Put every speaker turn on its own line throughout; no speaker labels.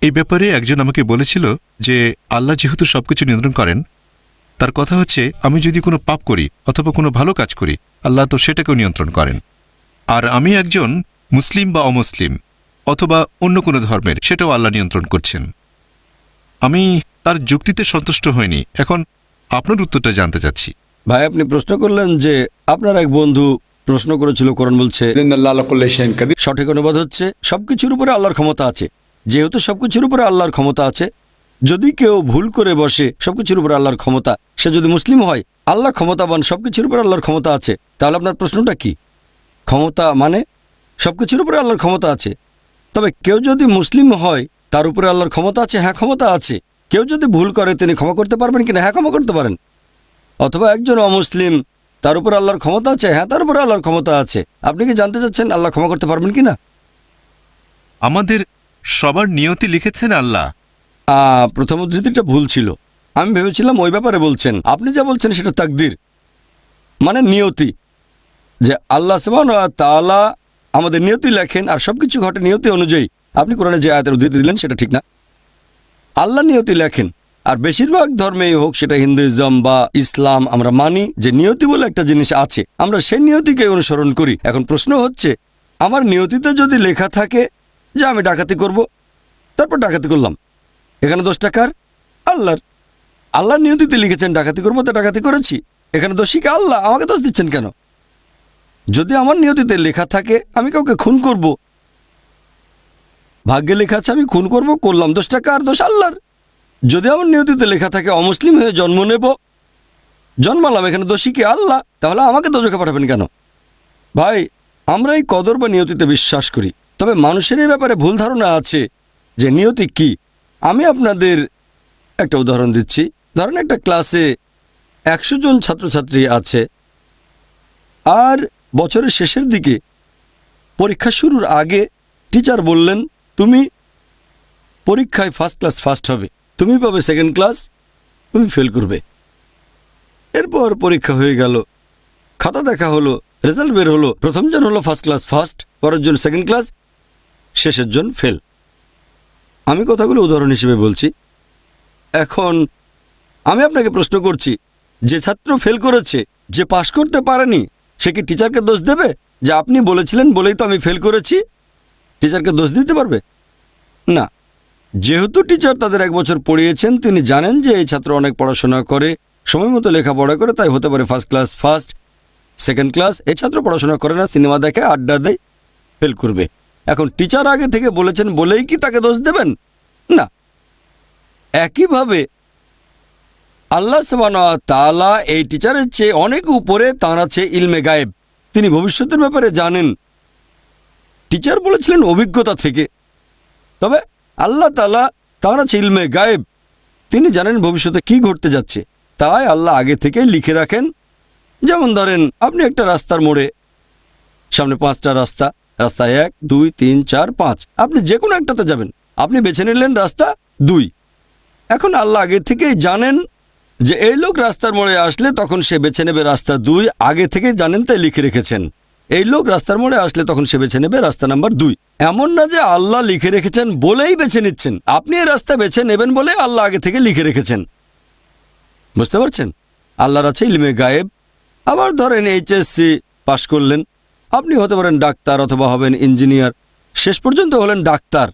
এই ব্যাপারে একজন আমাকে বলেছিল যে আল্লাহ যেহেতু সবকিছু নিয়ন্ত্রণ করেন, তার কথা হচ্ছে আমি যদি কোনো পাপ করি অথবা কোনো ভালো কাজ করি, আল্লাহ তো সেটাকেও নিয়ন্ত্রণ করেন। আর আমি একজন মুসলিম বা অমুসলিম অথবা অন্য কোনো ধর্মের, সেটাও আল্লাহ নিয়ন্ত্রণ করছেন। আমি তার যুক্তিতে সন্তুষ্ট হইনি। এখন আপনার উত্তরটা জানতে চাচ্ছি।
ভাই, আপনি প্রশ্ন করলেন যে আপনার এক বন্ধু প্রশ্ন করেছিল, কোরআন বলছে, সঠিক অনুবাদ হচ্ছে সবকিছুর উপরে আল্লাহর ক্ষমতা আছে। যেহেতু সবকিছুর উপরে আল্লাহর ক্ষমতা আছে, যদি কেউ ভুল করে বসে সবকিছুর উপরে আল্লাহর ক্ষমতা, সে যদি মুসলিম হয়, আল্লাহ ক্ষমতাবান, সবকিছুর উপরে আল্লাহর ক্ষমতা আছে, তাহলে আপনার প্রশ্নটা কি? ক্ষমতা মানে সবকিছুর উপরে আল্লাহর ক্ষমতা আছে। তবে কেউ যদি মুসলিম হয়, তার উপরে আল্লাহর ক্ষমতা আছে? হ্যাঁ, ক্ষমতা আছে। কেউ যদি ভুল করে তিনি ক্ষমা করতে পারবেন কিনা? হ্যাঁ, ক্ষমা করতে পারেন। অথবা একজন অমুসলিম, তার উপর আল্লাহর ক্ষমতা আছে? হ্যাঁ, তার উপরে আল্লাহর ক্ষমতা আছে। আপনি কি জানতে চাচ্ছেন আল্লাহ ক্ষমা করতে পারবেন কিনা?
আমাদের সবার নিয়তি লিখেছেন আল্লাহ।
প্রথম উদ্ধৃতিটা ভুল ছিল। আমি ভেবেছিলাম ওই ব্যাপারে বলছেন। আপনি যা বলছেন সেটা তাকদির, মানে নিয়তি, যে আল্লাহ সুবহানাহু ওয়া তাআলা আমাদের নিয়তি লেখেন আর সবকিছু ঘটে নিয়তি অনুযায়ী। আপনি কোরআনে যে আয়াতের উদ্ধৃতি দিলেন সেটা ঠিক না। আল্লাহ নিয়তি লেখেন। আর বেশিরভাগ ধর্মেই হোক, সেটা হিন্দুইজম বা ইসলাম, আমরা মানি যে নিয়তি বলে একটা জিনিস আছে, আমরা সেই নিয়তিকে অনুসরণ করি। এখন প্রশ্ন হচ্ছে, আমার নিয়তিতে যদি লেখা থাকে যে আমি ডাকাতি করব, তারপর ডাকাতি করলাম, এখানে দোষটা কার? আল্লাহর। আল্লাহ নিয়তিতে লিখেছেন ডাকাতি করবো, তো ডাকাতি করেছি। এখানে দোষী কে? আল্লাহ। আমাকে দোষ দিচ্ছেন কেন? যদি আমার নিয়তিতে লেখা থাকে আমি কাউকে খুন করব, ভাগ্যে লেখা আছে আমি খুন করব, করলাম, দোষটা কার? দোষ আল্লাহর। যদি আমার নিয়তিতে লেখা থাকে অমুসলিম হয়ে জন্ম নেব, জন্মালাম, এখানে দোষী কে? আল্লাহ। তাহলে আমাকে দোজখে পাঠাবেন কেন? ভাই, আমরা এই কদর বা নিয়তিতে বিশ্বাস করি, তবে মানুষের এই ব্যাপারে ভুল ধারণা আছে যে নিয়তি কি। আমি আপনাদের একটা উদাহরণ দিচ্ছি। ধরেন একটা ক্লাসে 100 জন ছাত্রছাত্রী আছে, আর বছরের শেষের দিকে পরীক্ষা শুরুর আগে টিচার বললেন, তুমি পরীক্ষায় ফার্স্ট ক্লাস ফার্স্ট হবে, তুমি পাবে সেকেন্ড ক্লাস, তুমি ফেল করবে। এরপর পরীক্ষা হয়ে গেল, খাতা দেখা হলো, রেজাল্ট বের হলো, প্রথম জন হলো ফার্স্ট ক্লাস ফার্স্ট, পরের জন সেকেন্ড ক্লাস, শেষের জন ফেল। আমি কথাগুলো উদাহরণ হিসেবে বলছি। এখন আমি আপনাকে প্রশ্ন করছি, যে ছাত্র ফেল করেছে, যে পাশ করতে পারেনি, সে কি টিচারকে দোষ দেবে যে আপনি বলেছিলেন বলেই তো আমি ফেল করেছি? টিচারকে দোষ দিতে পারবে না। যেহেতু টিচার তাদের 1 বছর পড়িয়েছেন, তিনি জানেন যে এই ছাত্র অনেক পড়াশোনা করে, সময় মতো লেখাপড়া করে, তাই হতে পারে first class first, second class. এই ছাত্র পড়াশোনা করে না, সিনেমা দেখে, আড্ডা দেয়, ফেল করবে। এখন টিচার আগে থেকে বলেছেন বলেই কি তাকে দোষ দেবেন? না। একইভাবে আল্লাহ সুবহানাহু ওয়া তাআলা এই টিচারের চেয়ে অনেক উপরে, তাঁর আছে ইলমে গায়েব, তিনি ভবিষ্যতের ব্যাপারে জানেন। টিচার বলেছিলেন অভিজ্ঞতা থেকে, তবে আল্লাহ তাআলা, তাঁর আছে ইলমে গায়েব, তিনি জানেন ভবিষ্যতে কি ঘটতে যাচ্ছে। তাই আল্লাহ আগে থেকেই লিখে রাখেন। যেমন ধরেন, আপনি একটা রাস্তার মোড়ে, সামনে 5টা রাস্তা, রাস্তা 1, 2, 3, 4, 5, আপনি যে কোনো একটাতে যাবেন, আপনি বেছে নিলেন রাস্তা 2। এখন আল্লাহ আগে থেকেই জানেন যে এই লোক রাস্তার মোড়ে আসলে তখন সে বেছে নেবে রাস্তা 2, আগে থেকেই জানেন, তাই লিখে রেখেছেন। এই লোক রাস্তার মোড়ে আসলে তখন সে বেছে নেবে রাস্তা নাম্বার 2। এমন না যে আল্লাহ লিখে রেখেছেন বলেই বেছে নিচ্ছেন, আপনি এই রাস্তা বেছে নেবেন বলে আল্লাহ আগে থেকে লিখে রেখেছেন। বুঝতে পারছেন? আল্লাহর আছে ইলমে গায়েব। আবার ধরেন এইচএসসি পাশ করলেন, আপনি হতে পারেন ডাক্তার অথবা হবেন ইঞ্জিনিয়ার, শেষ পর্যন্ত হলেন ডাক্তার।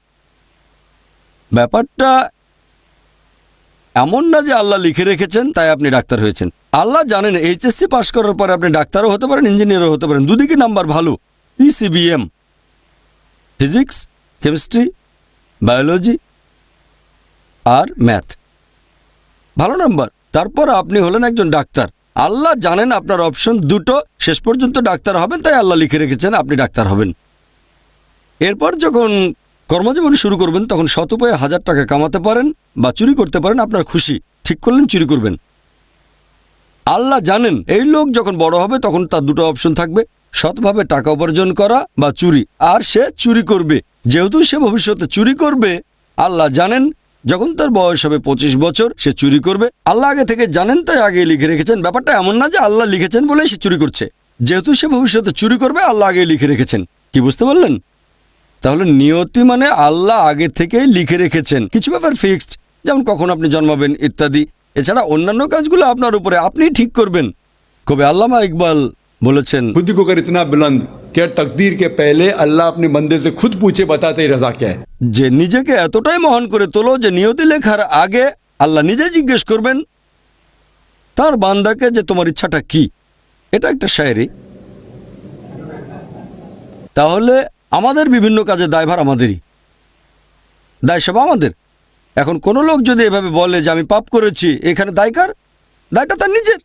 ব্যাপারটা এমন না যে আল্লাহ লিখে রেখেছেন তাই আপনি ডাক্তার হয়েছেন। আল্লাহ জানেন এইচএসসি পাশ করার পরে আপনি ডাক্তারও হতে পারেন, ইঞ্জিনিয়ারও হতে পারেন, দুদিকে নাম্বার ভালো। পিসিবিএম, ফিজিক্স, কেমিস্ট্রি, বায়োলজি আর ম্যাথ, ভালো নাম্বার, তারপর আপনি হলেন একজন ডাক্তার। আল্লাহ জানেন আপনার অপশন দুটো, শেষ পর্যন্ত ডাক্তার হবেন, তাই আল্লাহ লিখে রেখেছেন আপনি ডাক্তার হবেন। এরপর যখন কর্মজীবন শুরু করবেন, তখন সৎ উপায়ে 1000 টাকা কামাতে পারেন বা চুরি করতে পারেন, আপনার খুশি। ঠিক করলেন চুরি করবেন। আল্লাহ জানেন এই লোক যখন বড় হবে তখন তার দুটো অপশন থাকবে, সৎভাবে টাকা উপার্জন করা বা চুরি, আর সে চুরি করবে। যেহেতু সে ভবিষ্যতে চুরি করবে, আল্লাহ জানেন যখন তার বয়স হবে 25 বছর সে চুরি করবে। আল্লাহ আগে থেকে জানেন, তাই আগে লিখে রেখেছেন। ব্যাপারটা এমন না যে আল্লাহ লিখেছেন বলে সে চুরি করছে, যেহেতু সে ভবিষ্যতে চুরি করবে আল্লাহ আগে লিখে রেখেছেন। কি বুঝতে পারলেন? তাহলে নিয়তি মানে আল্লাহ আগে থেকেই লিখে রেখেছেন, কিছু ব্যাপার ফিক্সড, যেমন কখন আপনি জন্মাবেন ইত্যাদি। এছাড়া অন্যান্য কাজগুলো আপনার উপরে, আপনি ঠিক করবেন। কবি আল্লামা ইকবাল বলেছেন,
खुद को कर इतना बुलंद कि तकदीर के पहले अल्लाह अपने बंदे से खुद पूछे बताते ही रजा क्या है।
যে নিজেকে এতটাই মহান করে তোলো যে নিয়তি লেখার আগে আল্লাহ নিজে জিজ্ঞেস করবেন তার বান্দাকে যে তোমার ইচ্ছাটা কি। এটা একটা শায়েরি। তাহলে আমাদের বিভিন্ন কাজে দায়ভার আমাদেরই, দায় সব আমাদের। এখন কোনো লোক যদি এভাবে বলে যে আমি পাপ করেছি, এখানে দায় কার? দায়টা তার নিজের।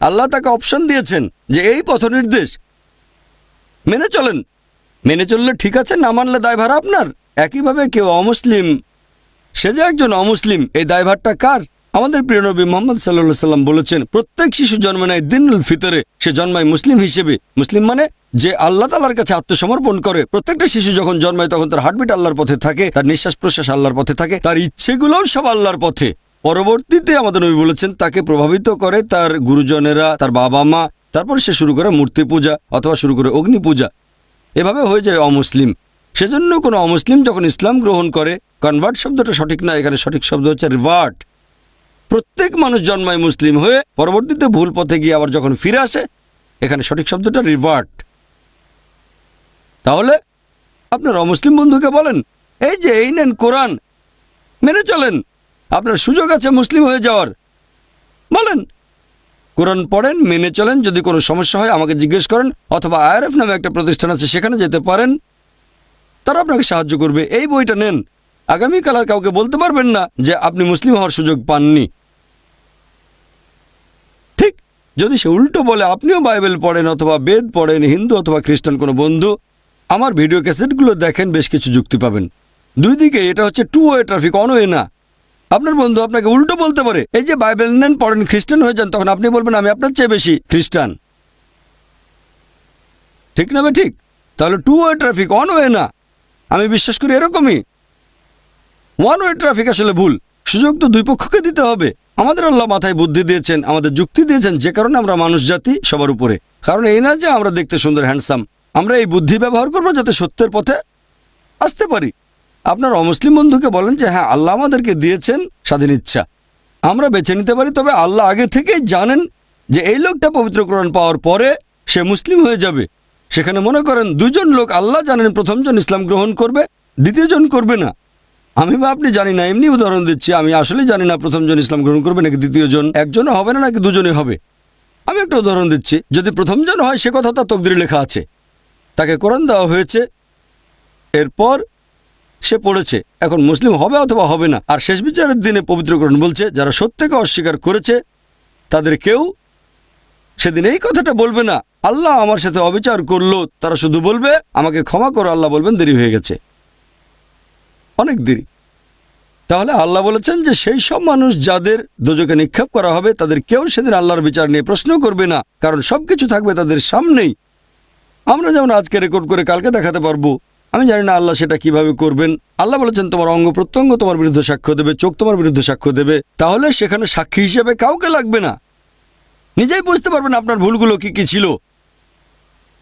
আল্লাহ তাকে অপশন দিয়েছেন যে এই পথ নির্দেশ মেনে চলেন, মেনে চললে ঠিক আছে, না মানলে দায়ভার আপনার। একইভাবে কেউ অমুসলিম, সে যে একজন অমুসলিম, এই দায়ভারটা কার? আমাদের প্রিয় নবী মুহাম্মদ সাল্লাল্লাহু আলাইহি সাল্লাম বলেছেন, প্রত্যেক শিশু জন্ম নেয় দিনুল ফিতরে, সে জন্মায় মুসলিম হিসেবে। মুসলিম মানে যে আল্লাহ তাআলার কাছে আত্মসমর্পণ করে। প্রত্যেকটা শিশু যখন জন্মায় তখন তার হার্টবিট আল্লাহর পথে থাকে, তার নিঃশ্বাস প্রশ্বাস আল্লাহর পথে থাকে, তার ইচ্ছেগুলোও সব আল্লাহর পথে। পরবর্তীতে আমাদের নবী বলেছেন তাকে প্রভাবিত করে তার গুরুজনেরা, তার বাবা মা, তারপর সে শুরু করে মূর্তি পূজা অথবা শুরু করে অগ্নি পূজা, এভাবে হয়ে যায় অমুসলিম। সেজন্য কোনো অমুসলিম যখন ইসলাম গ্রহণ করে, কনভার্ট শব্দটা সঠিক না, এখানে সঠিক শব্দ হচ্ছে রিভার্ট। প্রত্যেক মানুষ জন্মায় মুসলিম হয়ে, পরবর্তীতে ভুল পথে গিয়ে আবার যখন ফিরে আসে, এখানে সঠিক শব্দটা রিভার্ট। তাহলে আপনার অমুসলিম বন্ধুকে বলেন, এই যে এই নেন কোরআন, মেনে চলেন, আপনার সুযোগ আছে মুসলিম হয়ে যাওয়ার। বলেন কোরআন পড়েন, মেনে চলেন, যদি কোনো সমস্যা হয় আমাকে জিজ্ঞেস করেন, অথবা আইআরএফ নামে একটা প্রতিষ্ঠান আছে সেখানে যেতে পারেন, তারা আপনাকে সাহায্য করবে। এই বইটা নেন, আগামীকাল আর কাউকে বলতে পারবেন না যে আপনি মুসলিম হওয়ার সুযোগ পাননি। ঠিক যদি সে উল্টো বলে আপনিও বাইবেল পড়েন অথবা বেদ পড়েন, হিন্দু অথবা খ্রিস্টান কোনো বন্ধু, আমার ভিডিও ক্যাসেটগুলো দেখেন, বেশ কিছু যুক্তি পাবেন। দুই দিকে এটা হচ্ছে two way traffic, one way না। আপনার বন্ধু আপনাকে উল্টো বলতে পারে, এই যে বাইবেল নেন, পড়েন, খ্রিস্টান হয়ে যান, তখন আপনি বলবেন আমি আপনার চেয়ে বেশি খ্রিস্টান। ঠিক না? ঠিক। তাহলে two way traffic, one way না। আমি বিশ্বাস করি এরকমই। ওয়ান ওয়ে ট্রাফিক আসলে ভুল। সুযোগ তো দুই পক্ষকে দিতে হবে। আমাদের আল্লাহ মাথায় বুদ্ধি দিয়েছেন, আমাদের যুক্তি দিয়েছেন, যে কারণে আমরা মানুষ জাতি সবার উপরে। কারণ এই না যে আমরা দেখতে সুন্দর, হ্যান্ডসাম। আমরা এই বুদ্ধি ব্যবহার করবো যাতে সত্যের পথে আসতে পারি। আপনার অমুসলিম বন্ধুকে বলেন যে হ্যাঁ, আল্লাহ আমাদেরকে দিয়েছেন স্বাধীন ইচ্ছা, আমরা বেছে নিতে পারি, তবে আল্লাহ আগে থেকেই জানেন যে এই লোকটা পবিত্র কোরআন পাওয়ার পরে সে মুসলিম হয়ে যাবে। সেখানে মনে করেন দুজন লোক, আল্লাহ জানেন প্রথমজন ইসলাম গ্রহণ করবে, দ্বিতীয়জন করবে না। আমি বা আপনি জানি না, এমনি উদাহরণ দিচ্ছি, আমি আসলে জানি না প্রথমজন ইসলাম গ্রহণ করবে নাকি দ্বিতীয়জন, একজনও হবে না নাকি দুজনই হবে। আমি একটা উদাহরণ দিচ্ছি, যদি প্রথমজন হয় সে কথা তার তকদিরে লেখা আছে, তাকে কোরআন দেওয়া হয়েছে, এরপর সে পড়েছে, এখন মুসলিম হবে অথবা হবে না। আর শেষ বিচারের দিনে পবিত্র কোরআন বলছে যারা সত্যকে অস্বীকার করেছে তাদের কেউ সেদিন এই কথাটা বলবে না আল্লাহ আমার সাথে অবিচার করলো, তারা শুধু বলবে আমাকে ক্ষমা করো। আল্লাহ বলবেন দেরি হয়ে গেছে, অনেক দেরি। তাহলে আল্লাহ বলেছেন যে সেই সব মানুষ যাদের দোজখে নিক্ষেপ করা হবে তাদের কেউ সেদিন আল্লাহর বিচার নিয়ে প্রশ্ন করবে না, কারণ সবকিছু থাকবে তাদের সামনেই। আমরা যেমন আজকে রেকর্ড করে কালকে দেখাতে পারবো, আমি জানি না আল্লাহ সেটা কিভাবে করবেন। আল্লাহ বলেছেন তোমার অঙ্গ প্রত্যঙ্গ তোমার বিরুদ্ধে সাক্ষ্য দেবে, চোখ তোমার বিরুদ্ধে সাক্ষ্য দেবে। তাহলে সেখানে সাক্ষী হিসেবে কাউকে লাগবে না, নিজেই বুঝতে পারবেন আপনার ভুলগুলো কি কি ছিল।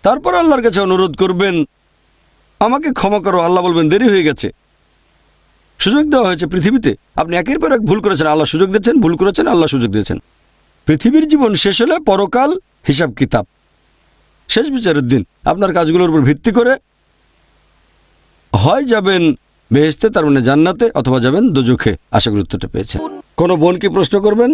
তারপর আল্লাহর কাছে অনুরোধ করবেন আমাকে ক্ষমা করো, আল্লাহ বলবেন দেরি হয়ে গেছে। সুযোগ দেওয়া হয়েছে পৃথিবীতে, আপনি একের পর এক ভুল করেছেন, আল্লাহ সুযোগ দিয়েছেন, ভুল করেছেন, আল্লাহ সুযোগ দিয়েছেন। পৃথিবীর জীবন শেষ হলে পরকাল হিসাব কিতাব, শেষ বিচারের দিন আপনার কাজগুলোর উপর ভিত্তি করে হয় যাবেন বেহেশতে, তার মানে জান্নাতে, অথবা যাবেন দোজখে। আশা করি উত্তরটা পেয়েছেন। কোনো বোন কি প্রশ্ন করবেন?